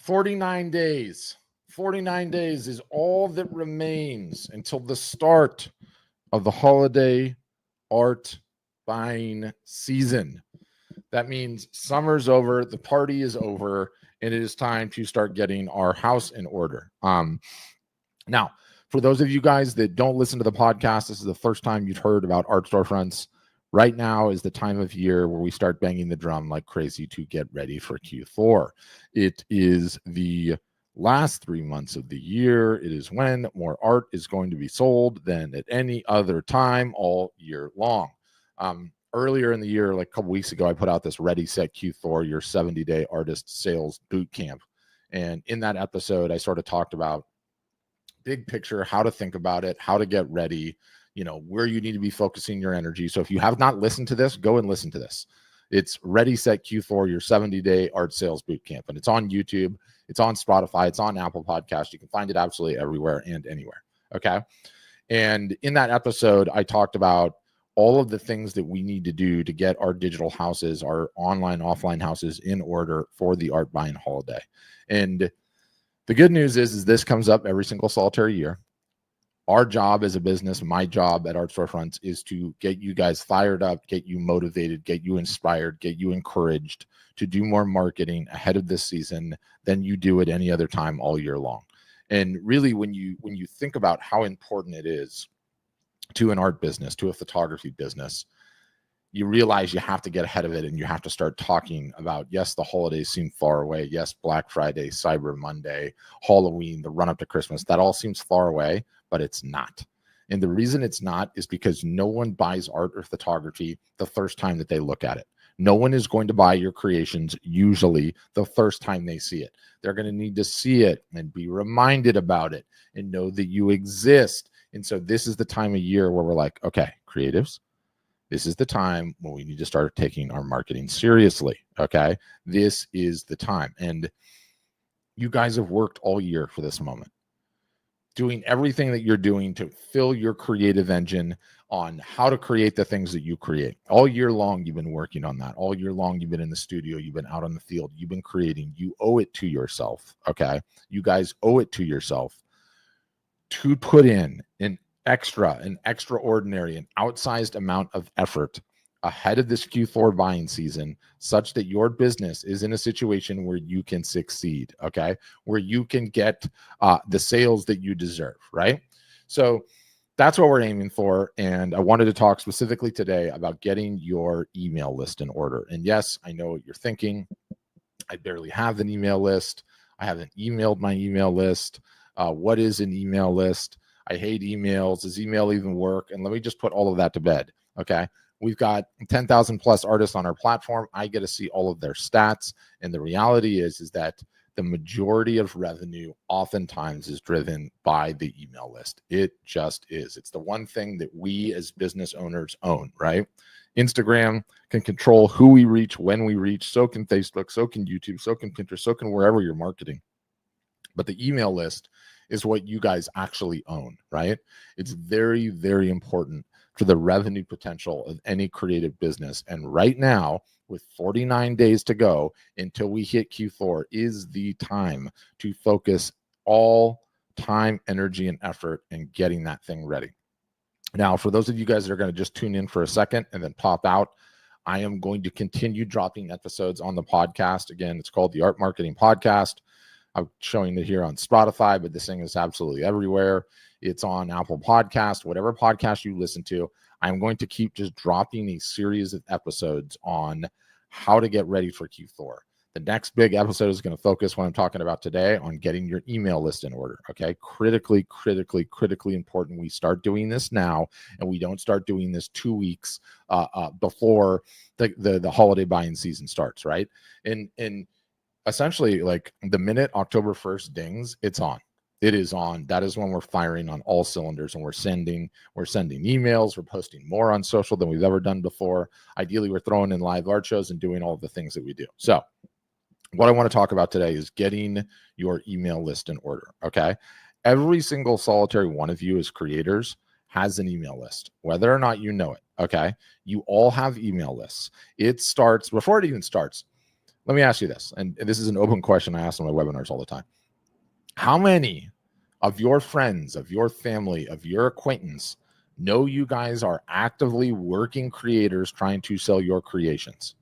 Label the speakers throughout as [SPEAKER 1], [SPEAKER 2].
[SPEAKER 1] 49 days. 49 days is all that remains until the start of the holiday art buying season. That means summer's over, the party is over, and it is time to start getting our house in order. Now, for those of you guys that don't listen to the podcast, this is the first time you've heard about art storefronts. Right now is the time of year where we start banging the drum like crazy to get ready for Q4. It is the last 3 months of the year. It is when more art is going to be sold than at any other time all year long. Earlier in the year, like a couple weeks ago, I put out this Ready, Set, Q4, your 70-day artist sales boot camp. And in that episode, I sort of talked about big picture, how to think about it, how to get ready, where you need to be focusing your energy. So if you have not listened to this, go and listen to this. It's Ready, Set, Q4, your 70-day art sales boot camp. And it's on YouTube. It's on Spotify. It's on Apple Podcasts. You can find it absolutely everywhere and anywhere. Okay. And in that episode, I talked about all of the things that we need to do to get our digital houses, our online, offline houses in order for the art buying holiday. And the good news is this comes up every single solitary year. Our job as a business, my job at Art Storefronts, is to get you guys fired up, get you motivated, get you inspired, get you encouraged to do more marketing ahead of this season than you do at any other time all year long. And really, when you think about how important it is to an art business, to a photography business, you realize you have to get ahead of it and you have to start talking about, yes, the holidays seem far away. Yes, Black Friday, Cyber Monday, Halloween, the run up to Christmas, that all seems far away, but it's not. And the reason it's not is because no one buys art or photography the first time that they look at it. No one is going to buy your creations usually the first time they see it. They're going to need to see it and be reminded about it and know that you exist. And so this is the time of year where we're like, okay, creatives, this is the time when we need to start taking our marketing seriously. Okay. This is the time. And you guys have worked all year for this moment, doing everything that you're doing to fill your creative engine on how to create the things that you create. All year long, you've been working on that. All year long, you've been in the studio. You've been out on the field. You've been creating. You owe it to yourself. Okay. You guys owe it to yourself to put in an extraordinary, an outsized amount of effort ahead of this Q4 buying season, such that your business is in a situation where you can succeed, okay? Where you can get the sales that you deserve, right? So that's what we're aiming for. And I wanted to talk specifically today about getting your email list in order. And yes, I know what you're thinking. I barely have an email list. I haven't emailed my email list. What is an email list? I hate emails. Does email even work? And let me just put all of that to bed. Okay. We've got 10,000 plus artists on our platform. I get to see all of their stats. And the reality is that the majority of revenue oftentimes is driven by the email list. It just is. It's the one thing that we as business owners own, right? Instagram can control who we reach, when we reach. So can Facebook, so can YouTube, so can Pinterest, so can wherever you're marketing. But the email list is what you guys actually own, right? It's very, very important for the revenue potential of any creative business. And right now, with 49 days to go until we hit Q4, is the time to focus all time, energy, and effort in getting that thing ready. Now, for those of you guys that are going to just tune in for a second and then pop out, I am going to continue dropping episodes on the podcast. Again, it's called the Art Marketing Podcast. I'm showing it here on Spotify, but this thing is absolutely everywhere. It's on Apple Podcasts, whatever podcast you listen to. I'm going to keep just dropping a series of episodes on how to get ready for Q4. The next big episode is going to focus, what I'm talking about today, on getting your email list in order. Okay. Critically important. We start doing this now, and we don't start doing this 2 weeks before the holiday buying season starts. Right. And essentially, like the minute October 1st dings, it's on. It is on. That is when we're firing on all cylinders, and we're sending emails. We're posting more on social than we've ever done before. Ideally, we're throwing in live art shows and doing all of the things that we do. So what I want to talk about today is getting your email list in order. Okay. Every single solitary one of you as creators has an email list, whether or not you know it. Okay. You all have email lists. It starts before it even starts. Let me ask you this, and this is an open question I ask on my webinars all the time. How many of your friends, of your family, of your acquaintance know you guys are actively working creators trying to sell your creations?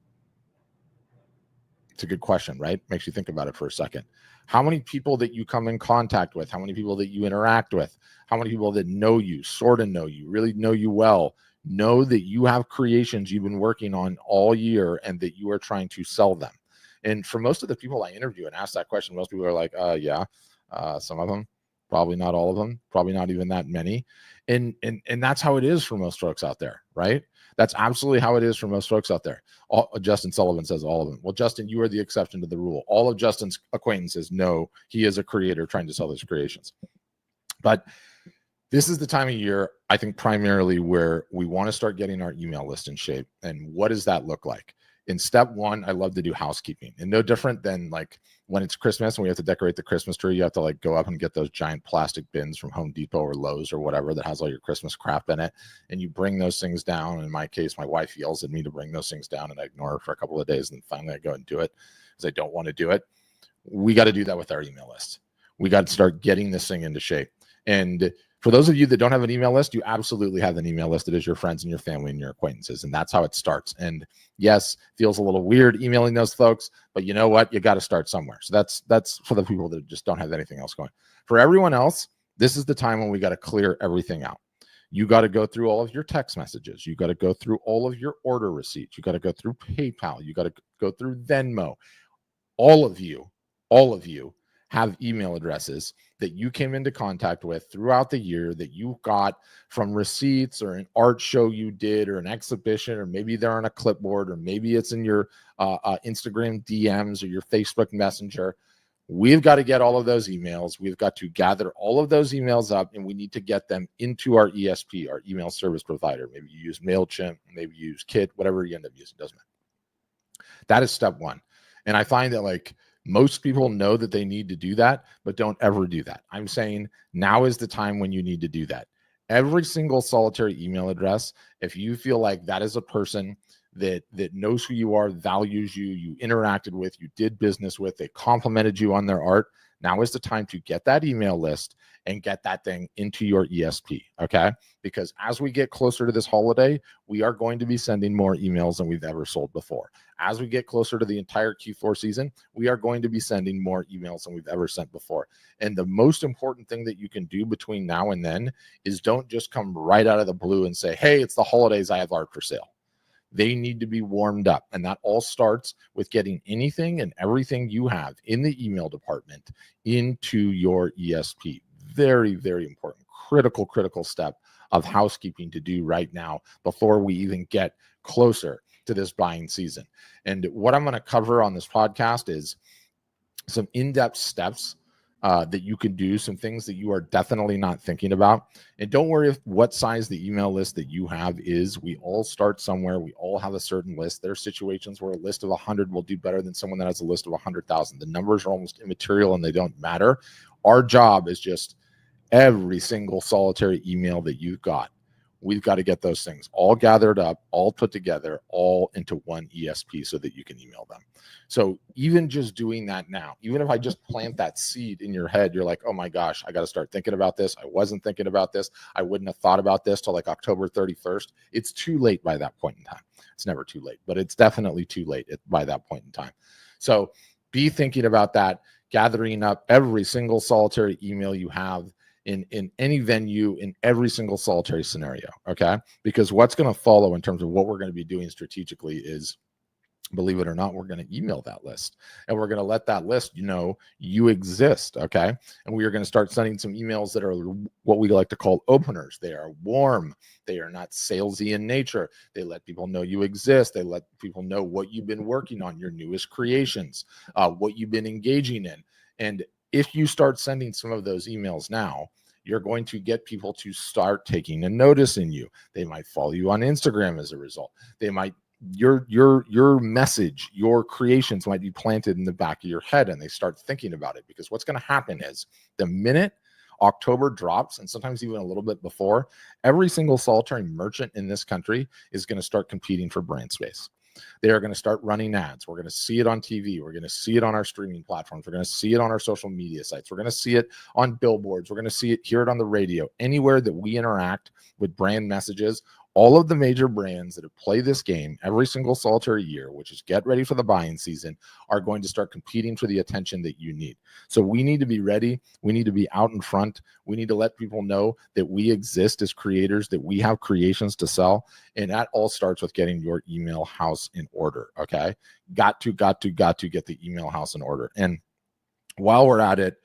[SPEAKER 1] It's a good question, right? Makes you think about it for a second. How many people that you come in contact with, how many people that you interact with, how many people that know you, sort of know you, really know you well, know that you have creations you've been working on all year and that you are trying to sell them? And for most of the people I interview and ask that question, most people are like, yeah, some of them, probably not all of them, probably not even that many. And that's how it is for most folks out there, right? That's absolutely how it is for most folks out there. Justin Sullivan says all of them. Well, Justin, you are the exception to the rule. All of Justin's acquaintances know he is a creator trying to sell his creations. But this is the time of year, I think, primarily where we want to start getting our email list in shape. And what does that look like? In step one, I love to do housekeeping, and no different than like when it's Christmas and we have to decorate the Christmas tree. You have to like go up and get those giant plastic bins from Home Depot or Lowe's or whatever that has all your Christmas crap in it. And you bring those things down. In my case, my wife yells at me to bring those things down, and I ignore her for a couple of days. And finally I go and do it because I don't want to do it. We got to do that with our email list. We got to start getting this thing into shape. And for those of you that don't have an email list, you absolutely have an email list that is your friends and your family and your acquaintances. And that's how it starts. And yes, feels a little weird emailing those folks, but you know what? You got to start somewhere. So that's for the people that just don't have anything else going. For everyone else, this is the time when we got to clear everything out. You got to go through all of your text messages. You got to go through all of your order receipts. You got to go through PayPal. You got to go through Venmo. All of you have email addresses that you came into contact with throughout the year that you got from receipts or an art show you did or an exhibition, or maybe they're on a clipboard, or maybe it's in your Instagram DMs or your Facebook Messenger. We've got to get all of those emails. We've got to gather all of those emails up, and we need to get them into our ESP, our email service provider. Maybe you use MailChimp, maybe you use Kit, whatever you end up using, doesn't matter. That is step one. And I find that like most people know that they need to do that, but don't ever do that. I'm saying now is the time when you need to do that. Every single solitary email address, if you feel like that is a person that knows who you are, values you, you interacted with, you did business with, they complimented you on their art, now is the time to get that email list and get that thing into your ESP, okay? Because as we get closer to this holiday, we are going to be sending more emails than we've ever sold before. As we get closer to the entire Q4 season, we are going to be sending more emails than we've ever sent before. And the most important thing that you can do between now and then is don't just come right out of the blue and say, hey, it's the holidays, I have art for sale. They need to be warmed up. And that all starts with getting anything and everything you have in the email department into your ESP. Very, very important, critical step of housekeeping to do right now before we even get closer to this buying season. And what I'm going to cover on this podcast is some in-depth steps that you can do, some things that you are definitely not thinking about. And don't worry if what size the email list that you have is. We all start somewhere. We all have a certain list. There are situations where a list of 100 will do better than someone that has a list of 100,000. The numbers are almost immaterial and they don't matter. Our job is just every single solitary email that you've got. We've got to get those things all gathered up, all put together, all into one ESP so that you can email them. So even just doing that now, even if I just plant that seed in your head, you're like, oh my gosh, I got to start thinking about this. I wasn't thinking about this. I wouldn't have thought about this till like October 31st. It's too late by that point in time. It's never too late, but it's definitely too late by that point in time. So be thinking about that, gathering up every single solitary email you have in any venue, in every single solitary scenario, okay? Because what's going to follow in terms of what we're going to be doing strategically is, believe it or not, we're going to email that list, and we're going to let that list know you exist, okay? And we are going to start sending some emails that are what we like to call openers. They are warm. They are not salesy in nature. They let people know you exist. They let people know what you've been working on, your newest creations, what you've been engaging in. And if you start sending some of those emails now, you're going to get people to start taking a notice in you. They might follow you on Instagram as a result. They might, your message, your creations might be planted in the back of your head, and they start thinking about it. Because what's going to happen is the minute October drops, and sometimes even a little bit before, every single solitary merchant in this country is going to start competing for brand space. They are going to start running ads. We're going to see it on TV. We're going to see it on our streaming platforms. We're going to see it on our social media sites. We're going to see it on billboards. We're going to see it, hear it on the radio. Anywhere that we interact with brand messages, all of the major brands that have played this game every single solitary year, which is get ready for the buying season, are going to start competing for the attention that you need. So we need to be ready. We need to be out in front. We need to let people know that we exist as creators, that we have creations to sell. And that all starts with getting your email house in order. Okay. Got to get the email house in order. And while we're at it,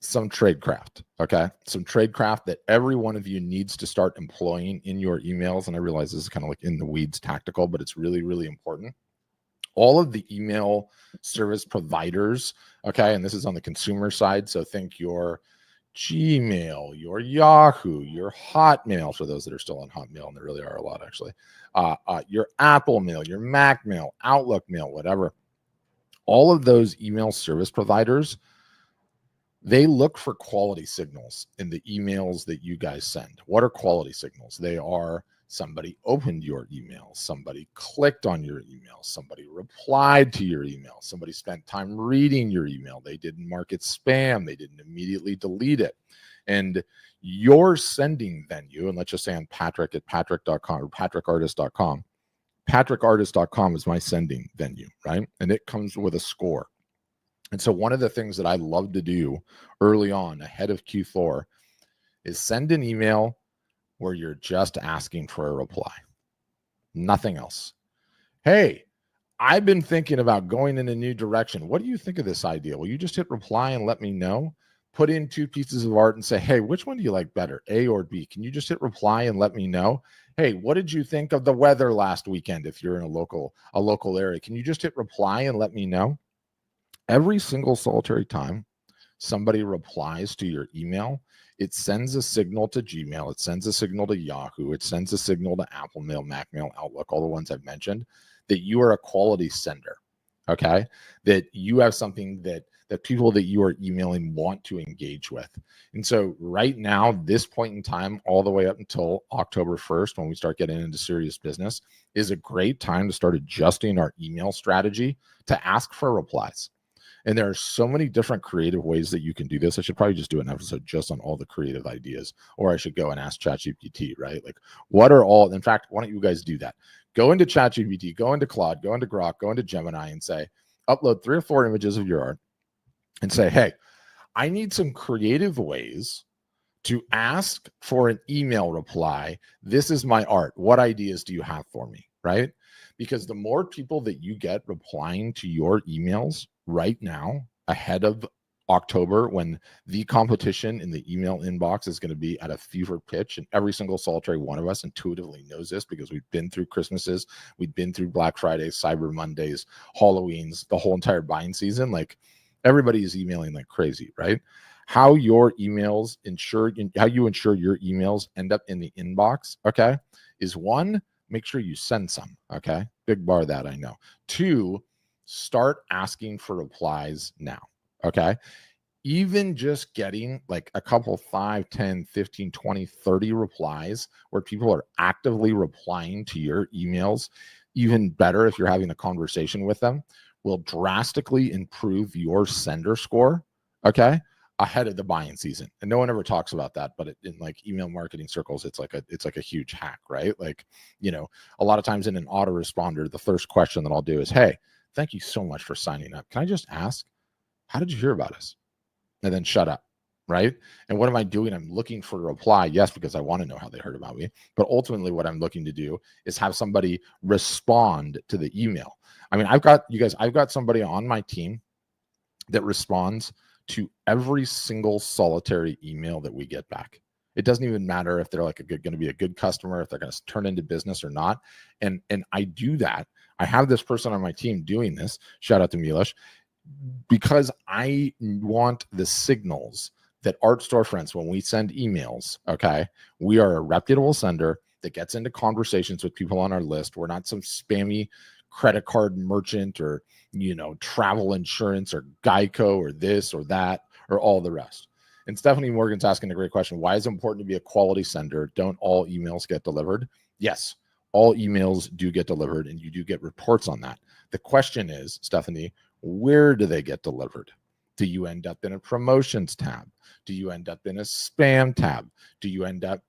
[SPEAKER 1] some tradecraft, okay? Some tradecraft that every one of you needs to start employing in your emails. And I realize this is kind of like in the weeds tactical, but it's really, really important. All of the email service providers, okay? And this is on the consumer side. So think your Gmail, your Yahoo, your Hotmail, for those that are still on Hotmail, and there really are a lot actually, your Apple Mail, your Mac Mail, Outlook Mail, whatever. All of those email service providers, they look for quality signals in the emails that you guys send. What are quality signals? They are somebody opened your email, somebody clicked on your email, somebody replied to your email, somebody spent time reading your email, they didn't mark it spam, they didn't immediately delete it. And your sending venue, and let's just say I'm Patrick at patrick.com or patrickartist.com. Patrickartist.com is my sending venue, right? And it comes with a score. And so one of the things that I love to do early on ahead of Q4 is send an email where you're just asking for a reply. Nothing else. Hey, I've been thinking about going in a new direction. What do you think of this idea? Will you just hit reply and let me know? Put in 2 pieces of art and say, hey, which one do you like better, A or B? Can you just hit reply and let me know? Hey, what did you think of the weather last weekend if you're in a local area? Can you just hit reply and let me know? Every single solitary time somebody replies to your email, it sends a signal to Gmail, it sends a signal to Yahoo, it sends a signal to Apple Mail, Mac Mail, Outlook, all the ones I've mentioned, that you are a quality sender, okay? That you have something that people that you are emailing want to engage with. And so right now, this point in time, all the way up until October 1st, when we start getting into serious business, is a great time to start adjusting our email strategy to ask for replies. And there are so many different creative ways that you can do this. I should probably just do an episode just on all the creative ideas, or I should go and ask ChatGPT, right? Like, what are all, in fact, why don't you guys do that? Go into ChatGPT, go into Claude, go into Grok, go into Gemini and say, upload 3 or 4 images of your art and say, hey, I need some creative ways to ask for an email reply. This is my art. What ideas do you have for me, right? Because the more people that you get replying to your emails right now, ahead of October, when the competition in the email inbox is going to be at a fever pitch, and every single solitary one of us intuitively knows this because we've been through Christmases, we've been through Black Fridays, Cyber Mondays, Halloweens, the whole entire buying season. Like, everybody is emailing like crazy, right? How your emails how you ensure your emails end up in the inbox, okay, is 1, make sure you send some, okay? Big bar that, I know. 2, start asking for replies now, okay? Even just getting like a couple 5, 10, 15, 20, 30 replies where people are actively replying to your emails, even better if you're having a conversation with them, will drastically improve your sender score, okay, ahead of the buying season. And no one ever talks about that, but in like email marketing circles, it's like a huge hack, right? Like, you know, a lot of times in an autoresponder, the first question that I'll do is, hey, thank you so much for signing up. Can I just ask, how did you hear about us? And then shut up, right? And what am I doing? I'm looking for a reply, yes, because I want to know how they heard about me. But ultimately, what I'm looking to do is have somebody respond to the email. I mean, I've got somebody on my team that responds to every single solitary email that we get back. It doesn't even matter if they're like going to be a good customer, if they're going to turn into business or not. And I do that. I have this person on my team doing this. Shout out to Milosh, because I want the signals that Art Storefronts, when we send emails, okay, we are a reputable sender that gets into conversations with people on our list. We're not some spammy credit card merchant or, you know, travel insurance or Geico or this or that or all the rest. And Stephanie Morgan's asking a great question. Why is it important to be a quality sender? Don't all emails get delivered? Yes, all emails do get delivered, and you do get reports on that. The question is, Stephanie, where do they get delivered? Do you end up in a promotions tab? Do you end up in a spam tab? Do you end up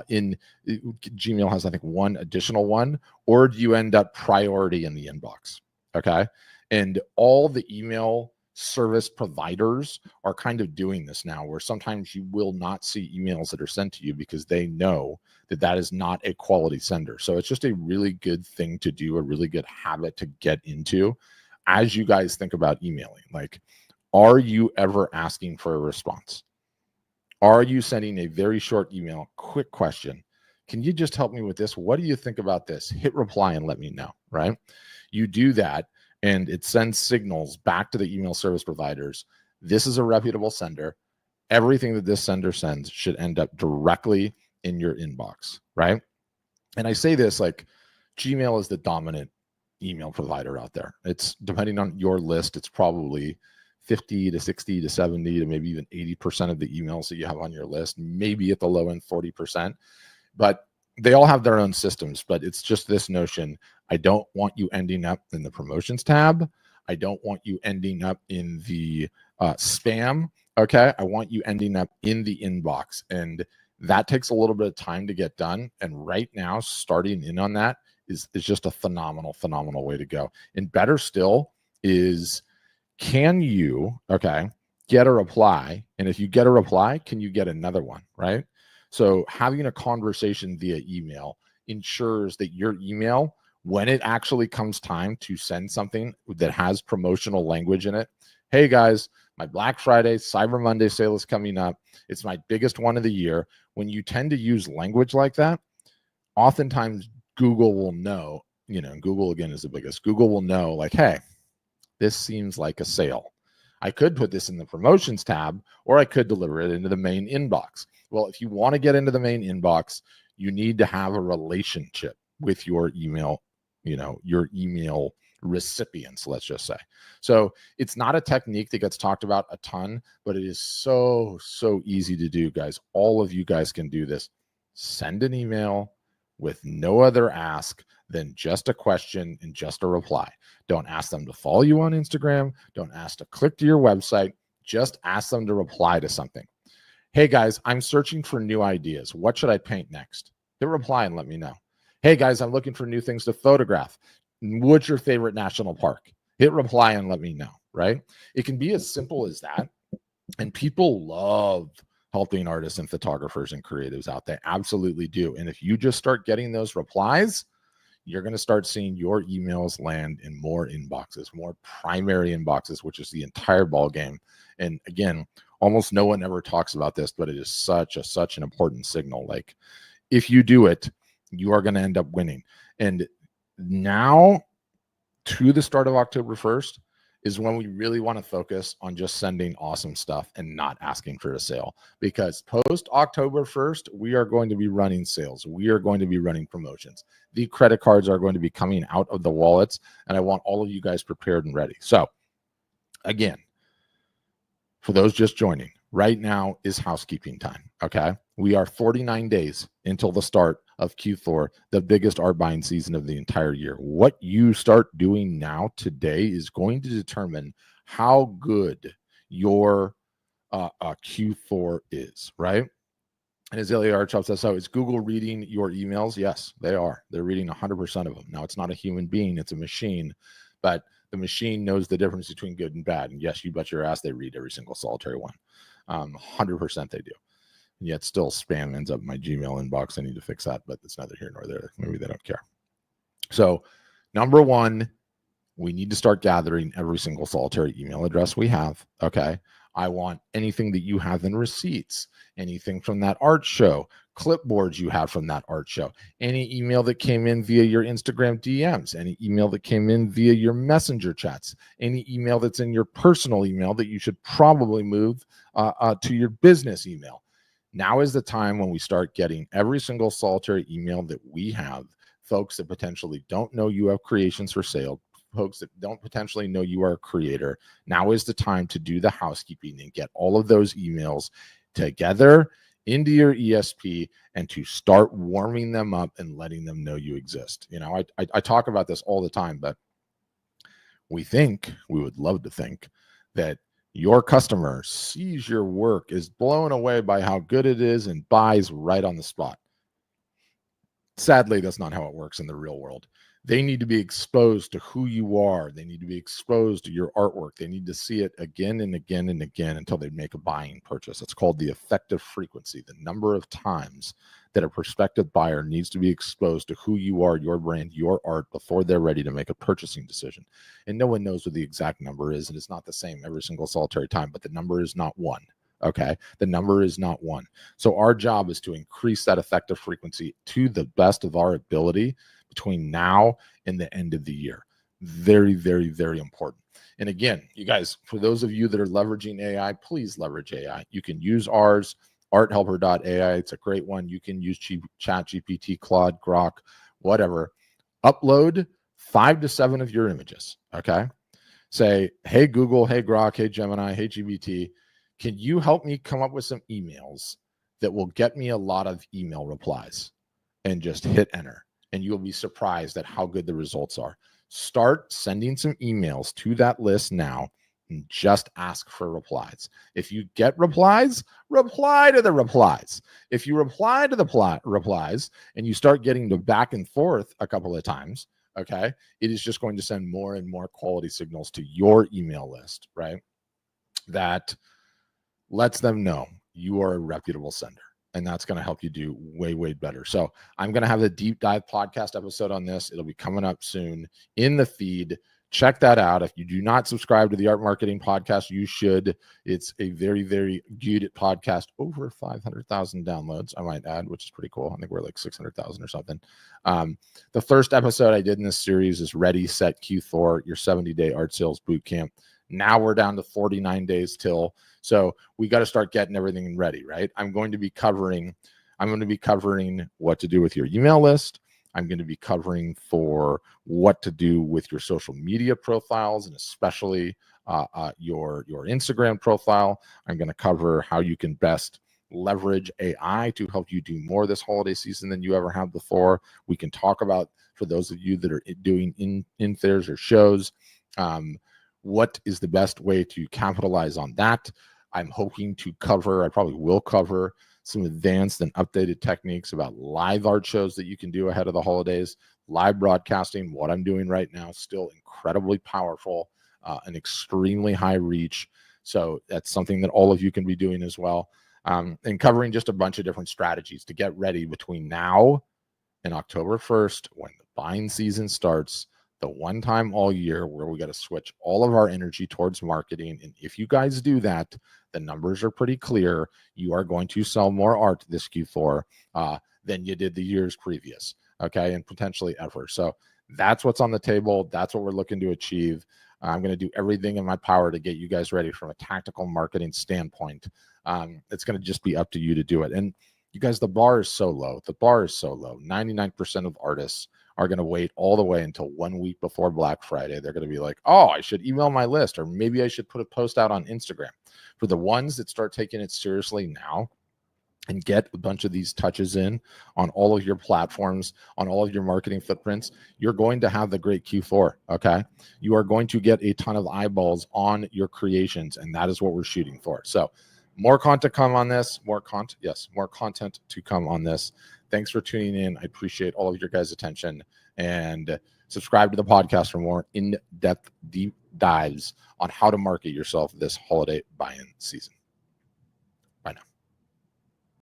[SPEAKER 1] in Gmail has, I think, one additional one, or do you end up priority in the inbox? Okay. And all the email service providers are kind of doing this now, where sometimes you will not see emails that are sent to you because they know that that is not a quality sender. So it's just a really good thing to do, a really good habit to get into as you guys think about emailing. Like, are you ever asking for a response? Are you sending a very short email? Quick question. Can you just help me with this? What do you think about this? Hit reply and let me know, right? You do that, and it sends signals back to the email service providers. This is a reputable sender. Everything that this sender sends should end up directly in your inbox, right? And I say this like Gmail is the dominant email provider out there. It's, depending on your list, it's probably 50 to 60 to 70 to maybe even 80% of the emails that you have on your list, maybe at the low end 40%. But they all have their own systems, but it's just this notion. I don't want you ending up in the promotions tab. I don't want you ending up in the spam. Okay. I want you ending up in the inbox. And that takes a little bit of time to get done. And right now, starting in on that is just a phenomenal way to go. And better still is, can you, get a reply? And if you get a reply, can you get another one, right? So having a conversation via email ensures that your email, when it actually comes time to send something that has promotional language in it, hey guys, my Black Friday, Cyber Monday sale is coming up. It's my biggest one of the year. When you tend to use language like that, oftentimes Google will know, Google again is the biggest. Google will know, like, hey, this seems like a sale. I could put this in the promotions tab, or I could deliver it into the main inbox. Well, if you want to get into the main inbox, you need to have a relationship with your email, your email recipients, let's just say. So it's not a technique that gets talked about a ton, but it is so easy to do, guys. All of you guys can do this. Send an email with no other ask than just a question and just a reply. Don't ask them to follow you on Instagram. Don't ask to click to your website. Just ask them to reply to something. Hey guys, I'm searching for new ideas. What should I paint next? Hit reply and let me know. Hey guys, I'm looking for new things to photograph. What's your favorite national park? Hit reply and let me know, right? It can be as simple as that. And people love helping artists and photographers and creatives out there. Absolutely do. And if you just start getting those replies, you're going to start seeing your emails land in more inboxes, more primary inboxes, which is the entire ball game. And again, almost no one ever talks about this, but it is such an important signal. Like, if you do it, you are going to end up winning. And now, to the start of October 1st, is when we really want to focus on just sending awesome stuff and not asking for a sale. Because post October 1st, we are going to be running sales. We are going to be running promotions. The credit cards are going to be coming out of the wallets, and I want all of you guys prepared and ready. So again, for those just joining, right now is housekeeping time, okay? We are 49 days until the start of Q4, the biggest art buying season of the entire year. What you start doing now today is going to determine how good your Q4 is, right? And Azalea Art Shop says, so is Google reading your emails? Yes, they are. They're reading 100% of them. Now, it's not a human being, it's a machine, but the machine knows the difference between good and bad. And yes, you bet your ass they read every single solitary one. 100% they do. And yet still spam ends up in my Gmail inbox. I need to fix that, but it's neither here nor there. Maybe they don't care. So number one, we need to start gathering every single solitary email address we have. Okay. I want anything that you have in receipts, anything from that art show, clipboards you have from that art show, any email that came in via your Instagram DMs, any email that came in via your messenger chats, any email that's in your personal email that you should probably move to your business email. Now is the time when we start getting every single solitary email that we have, folks that potentially don't know you have creations for sale, folks that don't potentially know you are a creator. Now is the time to do the housekeeping and get all of those emails together into your ESP and to start warming them up and letting them know you exist. You know, I talk about this all the time, but we would love to think that your customer sees your work, is blown away by how good it is, and buys right on the spot. Sadly, that's not how it works in the real world. They need to be exposed to who you are. They need to be exposed to your artwork. They need to see it again and again and again until they make a buying purchase. It's called the effective frequency, the number of times that a prospective buyer needs to be exposed to who you are, your brand, your art, before they're ready to make a purchasing decision. And no one knows what the exact number is, and it's not the same every single solitary time, but the number is not one. Okay, the number is not one. So our job is to increase that effective frequency to the best of our ability between now and the end of the year. Very, very, very important. And again, you guys, for those of you that are leveraging AI, please leverage AI. You can use ours, arthelper.ai. It's a great one. You can use ChatGPT, Claude, Grok, whatever. Upload 5 to 7 of your images. Okay. Say, hey, Google, hey, Grok, hey, Gemini, hey, GPT. Can you help me come up with some emails that will get me a lot of email replies? And just hit enter, and you'll be surprised at how good the results are. Start sending some emails to that list now and just ask for replies. If you get replies, reply to the replies. If you reply to the replies and you start getting the back and forth a couple of times, okay, it is just going to send more and more quality signals to your email list, right? That lets them know you are a reputable sender, and that's going to help you do way, way better. So I'm going to have a deep dive podcast episode on this. It'll be coming up soon in the feed. Check that out. If you do not subscribe to the Art Marketing Podcast, you should. It's a very, very good podcast. Over 500,000 downloads, I might add, which is pretty cool. I think we're like 600,000 or something. The first episode I did in this series is Ready, Set, Q4, your 70-day art sales boot camp. Now we're down to 49 days till. So we got to start getting everything ready, right? I'm going to be covering what to do with your email list. I'm going to be covering for what to do with your social media profiles, and especially your Instagram profile. I'm going to cover how you can best leverage AI to help you do more this holiday season than you ever have before. We can talk about, for those of you that are doing in-fairs or shows, what is the best way to capitalize on that. I'm hoping to cover, I probably will cover, some advanced and updated techniques about live art shows that you can do ahead of the holidays. Live broadcasting, what I'm doing right now, still incredibly powerful, and extremely high reach. So that's something that all of you can be doing as well. And covering just a bunch of different strategies to get ready between now and October 1st, when the buying season starts. The one time all year where we got to switch all of our energy towards marketing. And if you guys do that, the numbers are pretty clear. You are going to sell more art this Q4 than you did the years previous, okay, and potentially ever. So that's what's on the table. That's what we're looking to achieve. I'm going to do everything in my power to get you guys ready from a tactical marketing standpoint. It's going to just be up to you to do it. And you guys, the bar is so low. The bar is so low. 99% of artists are going to wait all the way until 1 week before Black Friday. They're going to be like, oh, I should email my list, or maybe I should put a post out on Instagram. For the ones that start taking it seriously now and get a bunch of these touches in on all of your platforms, on all of your marketing footprints, you're going to have the great Q4, okay? You are going to get a ton of eyeballs on your creations, and that is what we're shooting for. So more content come on this, more content to come on this. Thanks for tuning in. I appreciate all of your guys' attention, and subscribe to the podcast for more in-depth deep dives on how to market yourself this holiday buy-in season. Bye now.